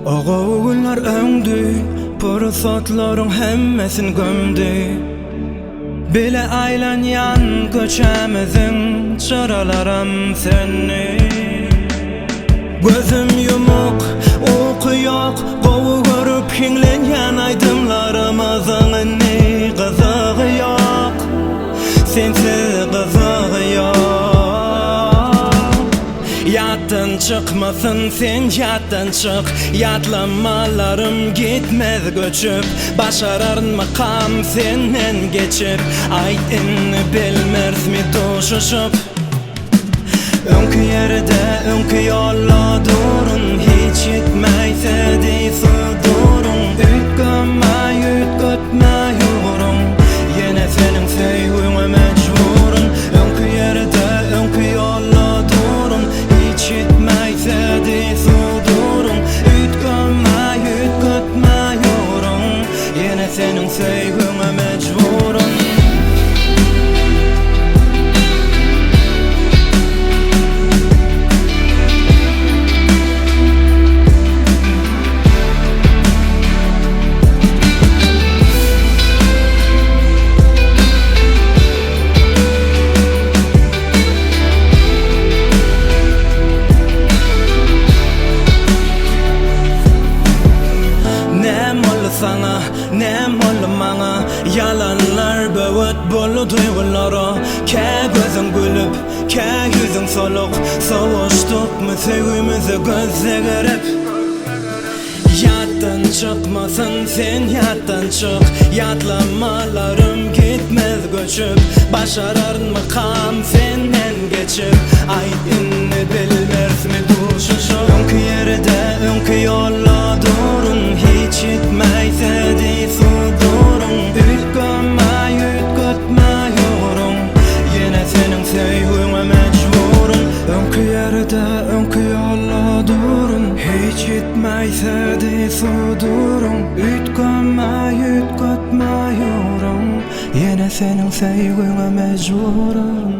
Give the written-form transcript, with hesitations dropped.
Oğullar öndü, pırsatların hemmesin gömdü. Bile aylanyan köçemizin çıralaram seni. Gözüm yumuk, uyku yok, qovu görüp hinglenyen aydımlarımızın ne kızığı yok, sensiz kızığı yok. Yattan çıkmasın sen, yattan çık. Yatlamalarım gitmez göçüp, başararın makam senden geçip. Aytını bilmez mi doşuşup? Önkü yerde, önkü yolla durun. Hiç yetmeyse deysi durun. Ütgömme, ütgötme yorun. Yine senin sevgine mecburun. Önkü yerde, önkü yolla durun. Hiç yetmeyse deysi durun. Ütgömme, ütgötme yorun. Yine senin sevgine mecburun. Sana ne malum bana, yalanlar böğüt bolu duygulara. Ke gözün gülüp, ke yüzün soluk, savuştuk mu sevgimizi gözle görüp. Yattan çıkmasın sen, yattan çık. Yatlamalarım gitmez göçüp, başararın makam senden geçip. Aytını bilmez mi duşuşup? Önkü yerde, önkü yolla durun. Hiç yetmeyse deysi durun. Ütgömme, ütgötme yorun. Yine senin sevgine mecburun. Önkü yerde, önkü yolla durun. Hiç yetmeyse deysi durun. Ütgömme, ütgötme yorun. Yine senin sevgine mecburun.